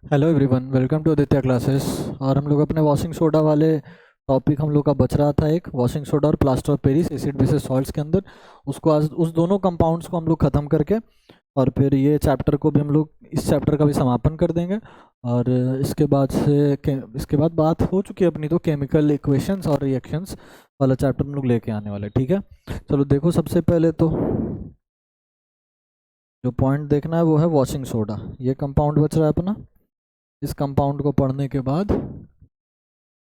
Hello everyone, welcome to Aditya classes. और हम लोग अपने वॉशिंग सोडा वाले टॉपिक हम लोग का बच रहा था, एक वॉशिंग सोडा और plaster of Paris acid basis salts के अंदर। उसको आज उस दोनों कंपाउंड्स को हम लोग ख़त्म करके और फिर ये चैप्टर को भी हम लोग इस चैप्टर का भी समापन कर देंगे। और इसके बाद बात हो चुकी है अपनी तो केमिकल इक्वेशंस और रिएक्शंस वाला चैप्टर हम लोग लेके आने वाले, ठीक है। चलो देखो, सबसे पहले तो जो पॉइंट देखना है वो है वॉशिंग सोडा। ये कंपाउंड बच रहा है अपना। इस कंपाउंड को पढ़ने के बाद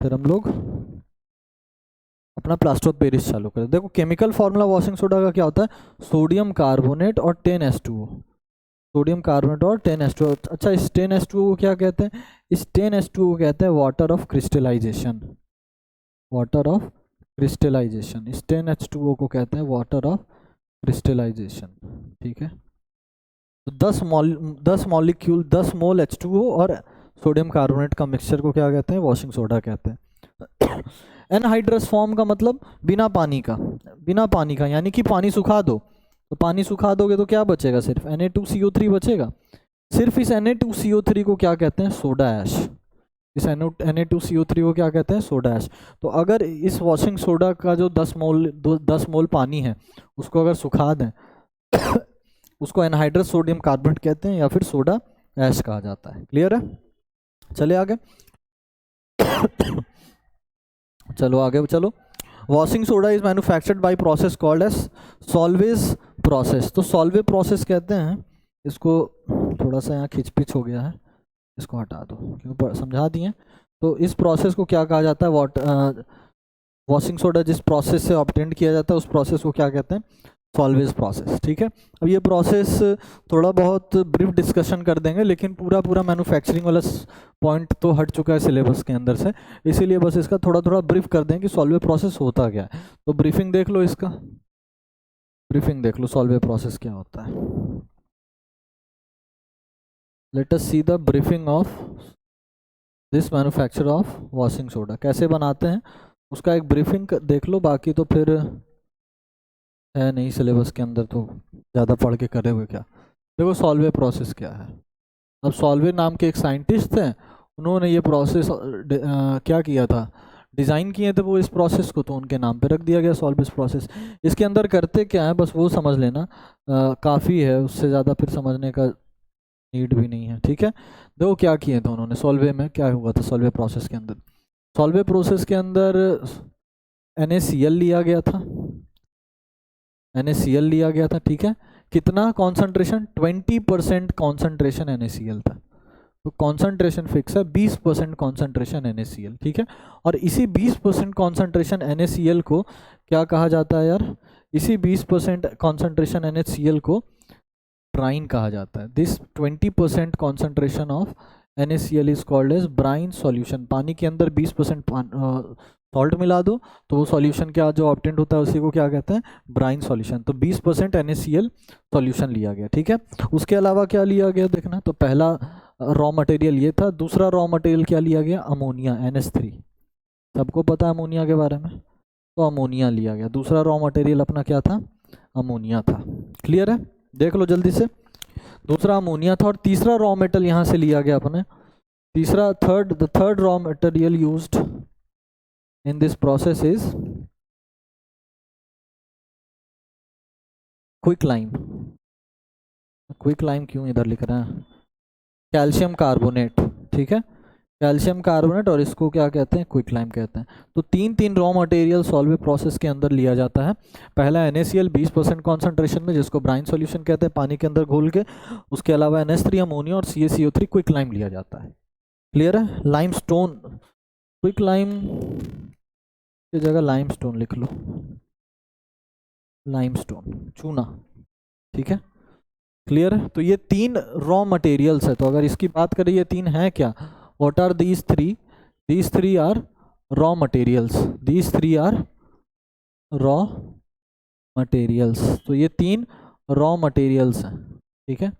फिर हम लोग अपना प्लास्टर ऑफ पेरिस चालू करें। देखो, केमिकल फार्मूला वॉशिंग सोडा का क्या होता है? सोडियम कार्बोनेट और 10H2O। सोडियम कार्बोनेट और 10H2O। अच्छा, इस 10H2O को क्या कहते हैं? इस 10H2O को कहते हैं water of crystallisation. Water of crystallisation, इस 10H2O को कहते हैं वाटर ऑफ क्रिस्टलाइजेशन, ठीक है। तो 10 मॉलिक्यूल 10 मोल H2O और सोडियम कार्बोनेट का मिक्सचर को क्या कहते हैं? वॉशिंग सोडा कहते हैं। एनहाइड्रस फॉर्म का मतलब बिना पानी का। बिना पानी का यानी कि पानी सुखा दो, तो पानी सुखा दोगे तो क्या बचेगा? सिर्फ Na2CO3 बचेगा। सिर्फ इस Na2CO3 को क्या कहते हैं? Soda ash. इस Na2CO3 को क्या कहते हैं? Soda ash. तो अगर इस वॉशिंग सोडा का जो 10 मोल पानी है उसको अगर सुखा दें उसको एनहाइड्रस सोडियम कार्बोनेट कहते हैं या फिर सोडा ऐश कहा जाता है। क्लियर है? चले आगे। चलो आगे चलो। Washing soda is manufactured by process called as Solvay process. तो सॉल्वे प्रोसेस कहते हैं इसको। थोड़ा सा यहाँ खिंचपिच हो गया है, इसको हटा दो क्योंकि समझा दिए। तो इस प्रोसेस को क्या कहा जाता है? वॉशिंग सोडा जिस प्रोसेस से ऑब्टेन किया जाता है उस प्रोसेस को क्या कहते हैं? सॉल्वेज प्रोसेस, ठीक है। अब ये प्रोसेस थोड़ा बहुत ब्रीफ डिस्कशन कर देंगे, लेकिन पूरा पूरा मैन्युफैक्चरिंग वाला पॉइंट तो हट चुका है सिलेबस के अंदर से, इसीलिए बस इसका थोड़ा थोड़ा ब्रीफ कर दें कि सॉल्वे प्रोसेस होता क्या है। तो ब्रीफिंग देख लो, इसका ब्रीफिंग देख लो, सॉल्वे प्रोसेस क्या होता है। Let us see the briefing of this manufacture of washing soda. कैसे बनाते हैं उसका एक ब्रीफिंग देख लो, बाकी तो फिर है नहीं सिलेबस के अंदर, तो ज़्यादा पढ़ के करे हुए क्या। देखो, सॉल्वे प्रोसेस क्या है। अब सॉल्वे नाम के एक साइंटिस्ट थे, उन्होंने ये प्रोसेस क्या किया था? डिज़ाइन किए थे वो इस प्रोसेस को, तो उनके नाम पे रख दिया गया सॉल्वेज प्रोसेस। इसके अंदर करते क्या है बस वो समझ लेना, काफ़ी है, उससे ज़्यादा फिर समझने का नीड भी नहीं है, ठीक है। देखो क्या किए थे उन्होंने। सॉल्वे में क्या हुआ था? सॉल्वे प्रोसेस के अंदर, सॉल्वे प्रोसेस के अंदर NaCl लिया गया था। NaCl लिया गया था, ठीक है। कितना कॉन्सेंट्रेशन? 20% कॉन्सेंट्रेशन NaCl था। तो कॉन्सेंट्रेशन फिक्स है 20% कॉन्सेंट्रेशन NaCl, ठीक है। और इसी 20% कॉन्सेंट्रेशन NaCl को क्या कहा जाता है यार? इसी 20% कॉन्सेंट्रेशन NaCl को ब्राइन कहा जाता है। This 20% concentration of NaCl is called as brine solution. पानी के अंदर 20% सॉल्ट मिला दो तो वो सॉल्यूशन क्या जो ऑब्टेंड होता है उसी को क्या कहते हैं? Brine solution. तो 20% NaCl सॉल्यूशन लिया गया, ठीक है। उसके अलावा क्या लिया गया देखना। तो पहला रॉ मटेरियल ये था। दूसरा रॉ मटेरियल क्या लिया गया? Ammonia, NH3। सबको पता है अमोनिया के बारे में, तो अमोनिया लिया गया। दूसरा रॉ मटेरियल अपना क्या था? अमोनिया था। क्लियर है? देख लो जल्दी से। दूसरा अमोनिया था और तीसरा रॉ मेटल यहाँ से लिया गया अपने। The third raw material used in this process is quick lime. Quick lime क्यों इधर लिख रहे हैं? कैल्शियम कार्बोनेट, ठीक है। कैल्शियम कार्बोनेट, और इसको क्या कहते हैं? क्विक लाइम कहते हैं। तो तीन तीन रॉ मटेरियल सॉल्वे प्रोसेस के अंदर लिया जाता है। पहला NaCl 20% कॉन्सेंट्रेशन में, जिसको ब्राइन सॉल्यूशन कहते हैं, पानी के अंदर घोल के। उसके अलावा NH3 अमोनिया और CaCO3 क्विक लाइम लिया जाता है। क्लियर है? लाइमस्टोन, क्विक लाइम की जगह लाइमस्टोन लिख लो, लाइमस्टोन चूना, ठीक है। क्लियर है? तो ये तीन रॉ मटेरियल्स है। तो अगर इसकी बात करें ये तीन हैं क्या? What are these three? These three are raw materials. These three are raw materials. तो ये तीन रॉ मटेरियल्स हैं, ठीक है।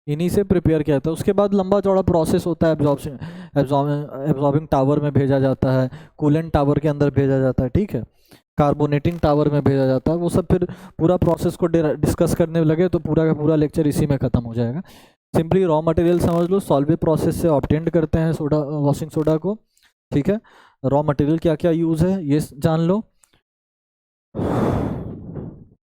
इन्हीं से प्रिपेयर किया जाता है। उसके बाद लंबा चौड़ा प्रोसेस होता है। एब्जॉर्बिंग टावर में भेजा जाता है, कूलेंट टावर के अंदर भेजा जाता है, ठीक है। कार्बोनेटिंग टावर में भेजा जाता है। वो सब फिर पूरा प्रोसेस को डिस्कस करने लगे तो पूरा का पूरा लेक्चर इसी में ख़त्म हो जाएगा। सिंपली रॉ मटेरियल समझ लो, सॉल्वे प्रोसेस से ऑब्टेंड करते हैं सोडा, वॉशिंग सोडा को, ठीक है। रॉ मटेरियल क्या क्या यूज़ है ये जान लो,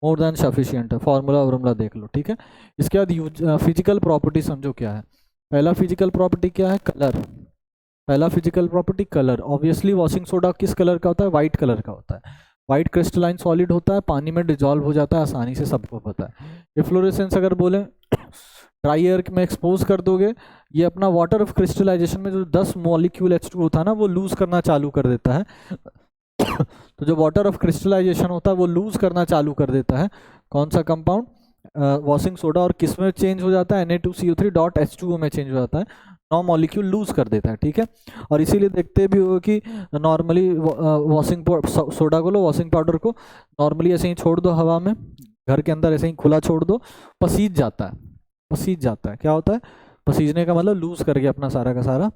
मोर देन सफिशिएंट है, फार्मूला वार्मूला देख लो, ठीक है। इसके बाद यूज फिजिकल प्रॉपर्टी समझो क्या है। पहला फिजिकल प्रॉपर्टी क्या है, कलर। पहला physical property colour. Obviously washing soda किस कलर का होता है, वाइट कलर का होता है। वाइट क्रिस्टलाइन सॉलिड होता है, पानी में डिजॉल्व हो जाता है आसानी से, सबको पता है। इफ्लोरेसेंस अगर बोले ड्राई एयर में एक्सपोज कर दोगे, ये अपना वाटर ऑफ क्रिस्टलाइजेशन में जो 10 मॉलिक्यूल H2 होता है ना, वो लूज करना चालू कर देता है तो जो वाटर ऑफ क्रिस्टलाइजेशन होता है वो लूज करना चालू कर देता है। कौन सा कंपाउंड, वॉशिंग सोडा, और किस में चेंज हो जाता है, Na2CO3 डॉट H2O में चेंज हो जाता है, 9 मॉलिक्यूल लूज कर देता है, ठीक है। और इसीलिए देखते भी हो कि नॉर्मली वॉशिंग सोडा को लो, वॉशिंग पाउडर को नॉर्मली ऐसे ही छोड़ दो हवा में, घर के अंदर ऐसे ही खुला छोड़ दो, पसीज जाता है। पसीज जाता है, क्या होता है, पसीजने का मतलब लूज कर गया अपना सारा का सारा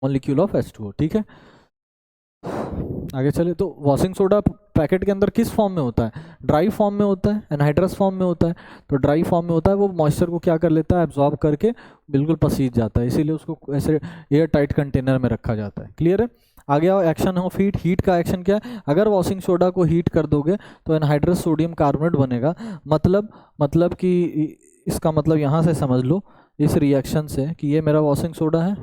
मॉलिक्यूल ऑफ H2O, ठीक है। आगे चले तो वॉशिंग सोडा पैकेट के अंदर किस फॉर्म में होता है, ड्राई फॉर्म में होता है, एनहाइड्रस फॉर्म में होता है। तो ड्राई फॉर्म में होता है, वो मॉइस्चर को क्या कर लेता है, एब्जॉर्ब करके बिल्कुल पसीज जाता है, इसीलिए उसको ऐसे एयर टाइट कंटेनर में रखा जाता है। क्लियर है। आगे आओ, एक्शन ऑफ हीट। हीट का एक्शन क्या है, अगर वॉशिंग सोडा को हीट कर दोगे तो एनहाइड्रस सोडियम कार्बोनेट बनेगा। मतलब कि इसका मतलब यहाँ से समझ लो इस रिएक्शन से कि ये मेरा वॉशिंग सोडा है,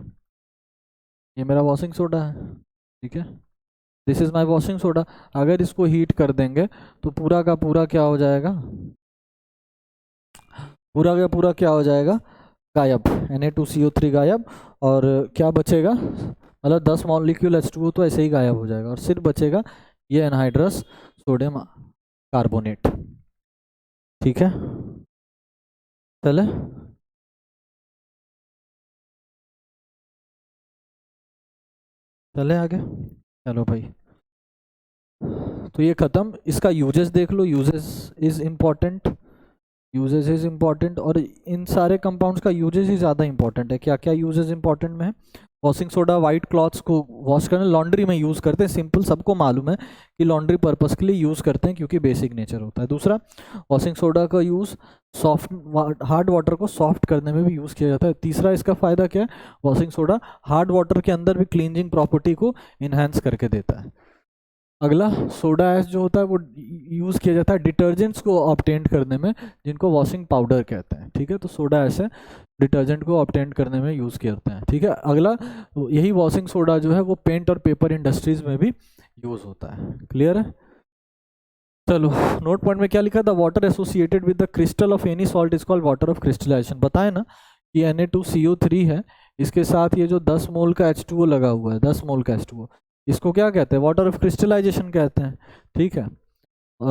ये मेरा वॉशिंग सोडा है, ठीक है। This is my washing soda. अगर इसको हीट कर देंगे तो पूरा का पूरा क्या हो जाएगा, पूरा का पूरा क्या हो जाएगा, गायब, Na2CO3 गायब। और क्या बचेगा, मतलब 10 मॉलिक्यूल H2O तो ऐसे ही गायब हो जाएगा, और सिर्फ बचेगा ये एनहाइड्रस सोडियम कार्बोनेट, ठीक है। चले चले आगे, चलो भाई। तो ये खत्म, इसका यूजेस देख लो, uses is important, uses is important. और इन सारे कंपाउंड्स का यूजेस ही ज़्यादा इंपॉर्टेंट है। क्या क्या यूजेस इंपॉर्टेंट में है, वॉशिंग सोडा वाइट क्लॉथ्स को वॉश करने, लॉन्ड्री में यूज़ करते हैं, सिंपल सबको मालूम है कि लॉन्ड्री पर्पस के लिए यूज़ करते हैं क्योंकि बेसिक नेचर होता है। दूसरा, वॉशिंग सोडा का यूज़ सॉफ्ट हार्ड वाटर को सॉफ्ट करने में भी यूज़ किया जाता है। तीसरा, इसका फ़ायदा क्या है, वॉशिंग सोडा हार्ड वाटर के अंदर भी क्लींजिंग प्रॉपर्टी को इन्हेंस करके देता है। अगला, सोडा ऐश जो होता है वो यूज़ किया जाता है डिटर्जेंट्स को ऑब्टेन करने में, जिनको वॉशिंग पाउडर कहते हैं, ठीक है। तो सोडा ऐश है, डिटर्जेंट को ऑब्टेन करने में यूज़ करते हैं, ठीक है। अगला, यही वॉशिंग सोडा जो है वो पेंट और पेपर इंडस्ट्रीज में भी यूज़ होता है। क्लियर है। चलो, नोट पॉइंट में क्या लिखा था, water associated with the crystal of any salt is called water of crystallisation. बताए ना कि Na2CO3 है, इसके साथ ये जो 10 मोल का H2O लगा हुआ है, 10 मोल का H2O, इसको क्या कहते हैं, वाटर ऑफ क्रिस्टलाइजेशन कहते हैं, ठीक है।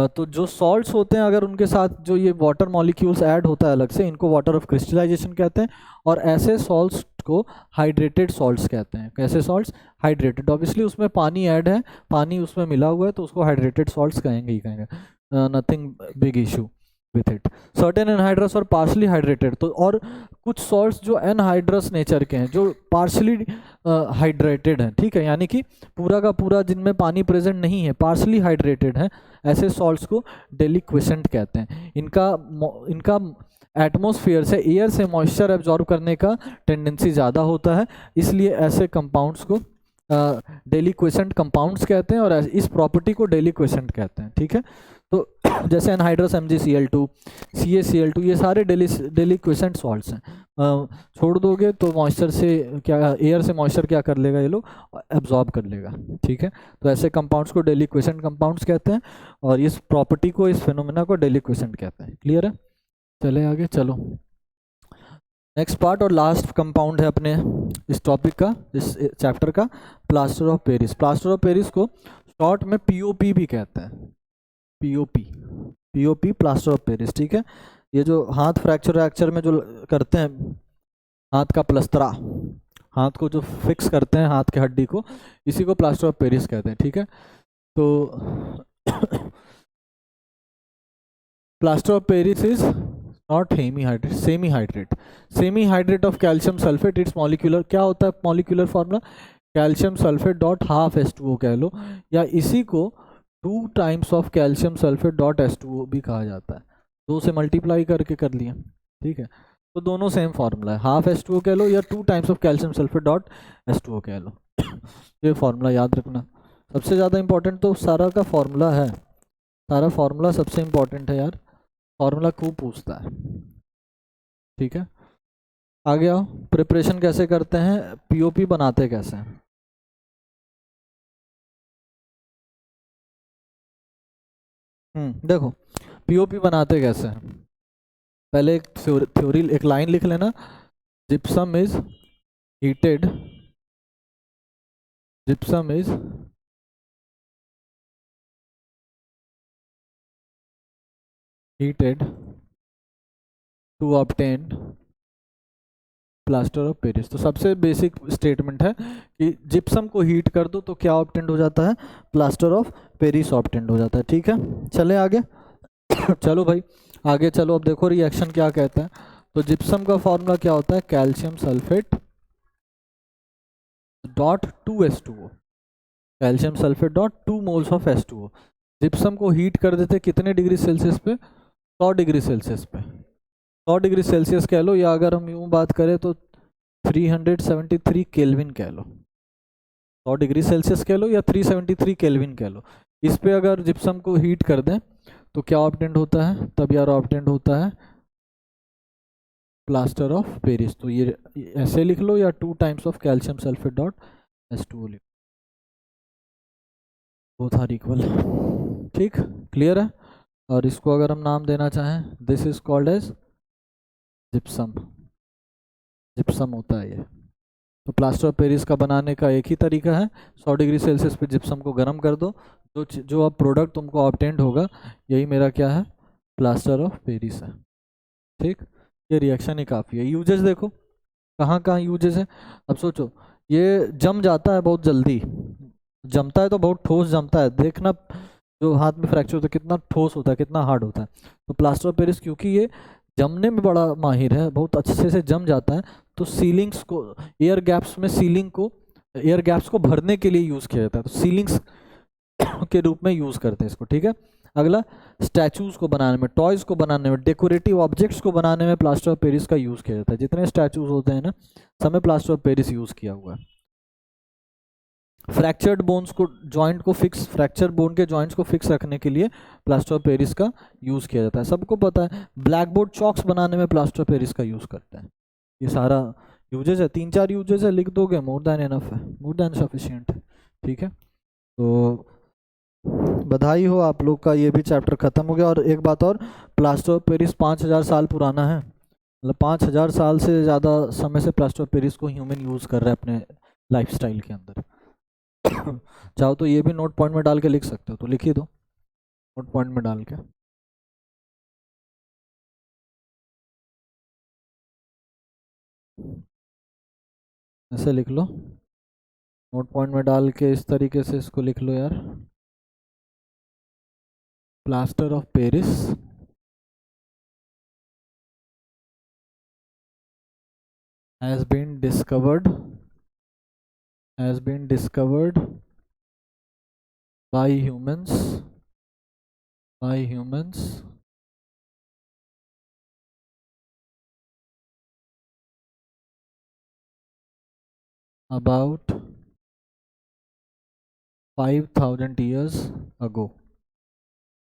तो जो सॉल्ट्स होते हैं अगर उनके साथ जो ये वाटर मॉलिक्यूल्स ऐड होता है अलग से, इनको वाटर ऑफ क्रिस्टलाइजेशन कहते हैं। और ऐसे सॉल्ट्स को हाइड्रेटेड सॉल्ट्स कहते हैं। कैसे सॉल्ट्स, हाइड्रेटेड। ऑब्वियसली उसमें पानी ऐड है, पानी उसमें मिला हुआ है, तो उसको हाइड्रेटेड सॉल्ट्स कहेंगे ही कहेंगे, nothing big issue with it. Certain anhydrous और पार्शली हाइड्रेटेड, तो और कुछ सॉल्ट्स जो एनहाइड्रस नेचर के हैं, जो पार्शली हाइड्रेटेड हैं, ठीक है, यानी कि पूरा का पूरा जिनमें पानी प्रेजेंट नहीं है, पार्शली हाइड्रेटेड है, ऐसे सॉल्ट्स को डेलिक्विसेंट कहते हैं। इनका एटमॉस्फेयर से, एयर से मॉइस्चर एब्जॉर्ब करने का टेंडेंसी ज़्यादा होता है, इसलिए ऐसे कंपाउंड्स को डेलिक्विसेंट कंपाउंड्स कहते हैं, और इस प्रॉपर्टी को डेलिक्विसेंट कहते हैं, ठीक है। तो जैसे एनहाइड्रस MgCl2, CaCl2, ये सारे डेलिक्विसेंट सॉल्ट्स हैं। छोड़ दोगे तो मॉइस्चर से क्या, एयर से मॉइस्चर क्या कर लेगा, ये लोग एब्जॉर्ब कर लेगा, ठीक है। तो ऐसे कंपाउंड्स को डेलिक्विसेंट कंपाउंड्स कहते हैं, और इस प्रॉपर्टी को, इस फिनोमेना को डेलिक्विसेंट कहते हैं। क्लियर है। चले आगे, चलो नेक्स्ट पार्ट और लास्ट कंपाउंड है अपने इस टॉपिक का, इस चैप्टर का, plaster of Paris. Plaster of Paris को शॉर्ट में POP भी कहते हैं, POP, प्लास्टर ऑफ पेरिस, ठीक है। ये जो हाथ फ्रैक्चर में जो करते हैं, हाथ का प्लस्तरा, हाथ को जो फिक्स करते हैं हाथ के हड्डी को, इसी को प्लास्टर ऑफ पेरिस कहते हैं, ठीक है। तो plaster of Paris is not semi hydrate of calcium sulphate. It's molecular, क्या होता है molecular formula, calcium sulphate dot half H2O कह लो, या इसी को 2 times of calcium sulphate dot H2O भी कहा जाता है। 2 से मल्टीप्लाई करके कर लिया, ठीक है। तो दोनों सेम फार्मूला है, हाफ H2O कह लो या 2 times of calcium sulphate dot H2O कह लो। ये फार्मूला याद रखना, सबसे ज़्यादा इंपॉर्टेंट तो सारा का फार्मूला है, सारा फार्मूला सबसे इंपॉर्टेंट है यार, फार्मूला खूब पूछता है। ठीक है, आगे आओ, प्रिपरेशन कैसे करते हैं, पीओपी बनाते कैसे हैं। देखो पीओपी बनाते कैसे हैं, पहले एक थ्योरी एक लाइन लिख लेना, gypsum is heated, gypsum is heated to obtain plaster of Paris. तो सबसे बेसिक स्टेटमेंट है कि जिप्सम को हीट कर दो तो क्या ऑब्टेंड हो जाता है, प्लास्टर ऑफ पेरिस ऑब्टेंड हो जाता है। ठीक है, चले आगे। चलो भाई आगे चलो, अब देखो रिएक्शन क्या कहता है। तो जिप्सम का फॉर्मूला क्या होता है, calcium sulphate dot 2H2O, calcium sulphate dot 2 moles of H2O। Gypsum को हीट कर देते कितने डिग्री सेल्सियस पे, 100 डिग्री सेल्सियस पे, 100 डिग्री सेल्सियस कह लो, या अगर हम यूँ बात करें तो 373 केल्विन कह लो, 100 डिग्री सेल्सियस कह लो या 373 केल्विन कह लो। इस पे अगर जिप्सम को हीट कर दें तो क्या ऑब्टेंड होता है, तब यार ऑब्टेंड होता है प्लास्टर ऑफ पेरिस। तो ये ऐसे लिख लो या 2 times of calcium sulphate dot H2O लिख, बोथ आर इक्वल। ठीक, क्लियर है। और इसको अगर हम नाम देना चाहें, this is called as gypsum, gypsum होता है ये। तो प्लास्टर ऑफ पेरिस का बनाने का एक ही तरीका है, 100 डिग्री सेल्सियस पे जिप्सम को गर्म कर दो, जो अब प्रोडक्ट तुमको ऑब्टेंड होगा यही मेरा क्या है, प्लास्टर ऑफ पेरिस है। ठीक, ये रिएक्शन ही काफ़ी है। यूजेस देखो कहाँ कहाँ यूजेस है। अब सोचो ये जम जाता है बहुत जल्दी, जमता है तो बहुत ठोस जमता है, देखना जो हाथ में फ्रैक्चर होता है कितना ठोस होता है, कितना हार्ड होता है। तो प्लास्टर ऑफ पेरिस क्योंकि ये जमने में बड़ा माहिर है, बहुत अच्छे से जम जाता है, तो सीलिंग्स को, एयर गैप्स में सीलिंग को, एयर गैप्स को भरने के लिए यूज़ किया जाता है, तो सीलिंग्स के रूप में यूज़ करते हैं इसको। ठीक है, अगला स्टैचूज़ को बनाने में, टॉयज़ को बनाने में, डेकोरेटिव ऑब्जेक्ट्स को बनाने में प्लास्टर ऑफ पेरिस का यूज़ किया जाता है। जितने स्टैचूज़ होते हैं ना, सब में प्लास्टर ऑफ पेरिस यूज़ किया हुआ है। फ्रैक्चर्ड बोन्स को, जॉइंट को फिक्स, फ्रैक्चर बोन के जॉइंट्स को फिक्स रखने के लिए प्लास्टर ऑफ पेरिस का यूज़ किया जाता है, सबको पता है। ब्लैक बोर्ड चॉक्स बनाने में प्लास्टर ऑफ पेरिस का यूज़ करते हैं। ये सारा यूजेज है, 3-4 यूजेज है, लिख दोगे मोर देन इनफ है, मोर देन सफिशिएंट है। ठीक है, तो बधाई हो आप लोग का, ये भी चैप्टर खत्म हो गया। और एक बात और, प्लास्टर ऑफ पेरिस 5000 साल पुराना है, मतलब 5000 साल से ज़्यादा समय से प्लास्टर ऑफ पेरिस को ह्यूमन यूज़ कर रहा है अपने लाइफस्टाइल के अंदर। चाहो तो ये भी नोट पॉइंट में डाल के लिख सकते हो, तो लिख ही दो नोट पॉइंट में डाल के। ऐसे लिख लो, नोट पॉइंट में डाल के इस तरीके से इसको लिख लो यार, plaster of Paris has been discovered by humans about 5000 years ago।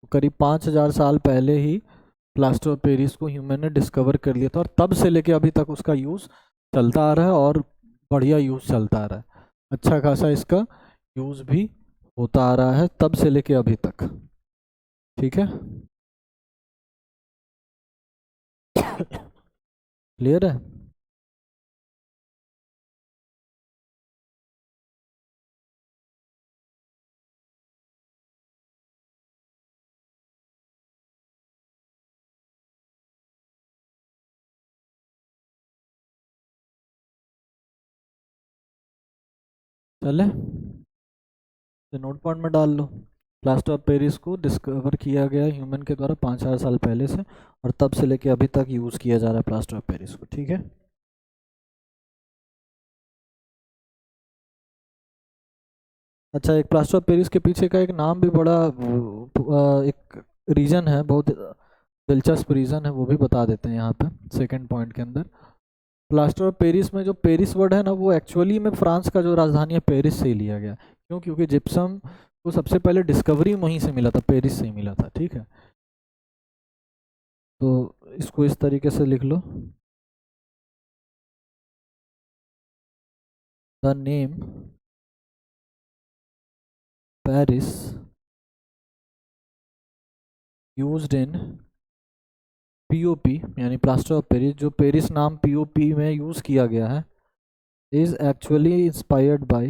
तो करीब 5000 साल पहले ही प्लास्टर ऑफ पेरिस को ह्यूमन ने डिस्कवर कर लिया था, और तब से लेके अभी तक उसका यूज़ चलता आ रहा है, और बढ़िया यूज़ चलता आ रहा है, अच्छा खासा इसका यूज़ भी होता आ रहा है तब से लेके अभी तक। ठीक है, क्लियर है। चले, तो नोट पॉइंट में डाल लो, प्लास्टर ऑफ पेरिस को डिस्कवर किया गया ह्यूमन के द्वारा 5000 साल पहले से, और तब से लेके अभी तक यूज़ किया जा रहा है प्लास्टर ऑफ पेरिस को। ठीक है, अच्छा एक प्लास्टर ऑफ पेरिस के पीछे का एक नाम भी बड़ा एक रीजन है, बहुत दिलचस्प रीज़न है वो भी बता देते हैं यहाँ पे सेकंड पॉइंट के अंदर। प्लास्टर ऑफ पेरिस में जो पेरिस वर्ड है ना, वो एक्चुअली में फ्रांस का जो राजधानी है पेरिस से ही लिया गया। क्यों? क्योंकि जिप्सम को सबसे पहले डिस्कवरी वहीं से मिला था, पेरिस से ही मिला था। ठीक है, तो इसको इस तरीके से लिख लो, the name Paris used in POP, यानी प्लास्टर ऑफ पेरिस, जो पेरिस नाम पीओपी में यूज़ किया गया है, is actually inspired by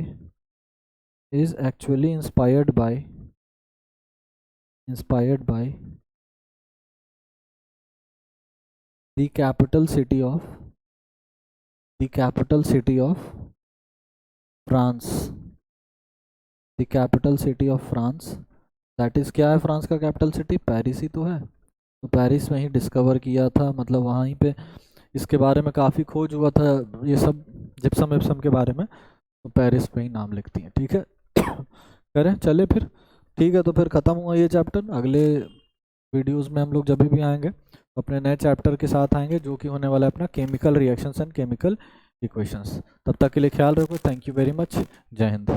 the capital city of France, the capital city of France, that is क्या है फ्रांस का कैपिटल सिटी? पेरिस ही तो है। तो पेरिस में ही डिस्कवर किया था, मतलब वहीं पे इसके बारे में काफ़ी खोज हुआ था, ये सब जिप्सम विप्सम के बारे में, तो पेरिस पे ही नाम लिखती हैं। ठीक है करें, चले फिर। ठीक है, तो फिर ख़त्म हुआ ये चैप्टर। अगले वीडियोस में हम लोग जब भी आएंगे तो अपने नए चैप्टर के साथ आएंगे, जो कि होने वाला है अपना chemical reactions and chemical equations. तब तक के लिए ख्याल रखो। Thank you very much. जय हिंद।